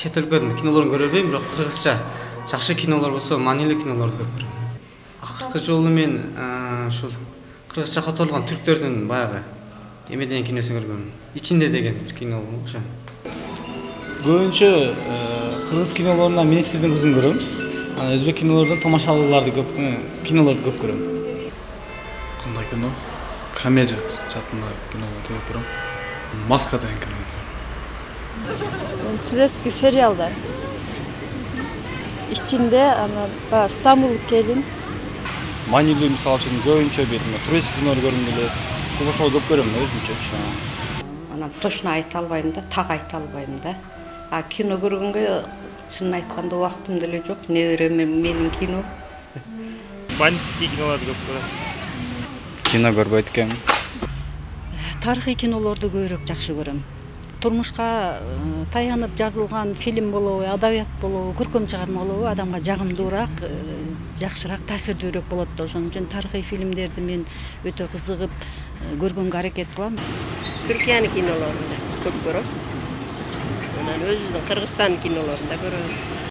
чет өлкөнүн кинолорун көрө бербейм, бирок кыргызча жакшы кинолор болсо маанилүү кинолорду көп көрөм. Акыркы жолу мен ушул кыргызча которулган түрктөрдүн баягы эмеден киносун көргөм. Ичинде деген бир кино ошо. Көбүнчө кыргыз кинолорунан министрдин кызын көрөм. Өзбек кинолорунан тамашалууларды көп кинолорду көп көрөм. Кандай кино? Комедия жатында кинолорду көп көрөм. Маска деген кино. Турецкий сериалдар. Ичинде Стамбул келин. Маанилүү мисалы үчүн көбүнчө бир турецкий кинолорду көргүм келет. Ошол көп көрөм өзүмчө. Анан точно айта албайм да, так айта албайм да. Кино көргөнгө чынын айтканда убактым деле жок. Неберем менин кино. Бандитский кинолорду көп көрөм. Кино көрбөйт экенмин. Тарыхый кинолорду көбүрөөк жакшы көрөм. Турмушка таянып жазылган фильм болобу, адабият болобу, көркөм чыгарма болобу адамга жагымдуураак, жакшыраак, таасирдүүрөөк болот да. Ошон үчүн тарыхый фильмдерди мен өтө кызыгып көргөнгө аракет кылам. Түркиянын кинолорун көп көрөм. Анан өзүбүздүн Кыргызстандын кинолорун да көрөм.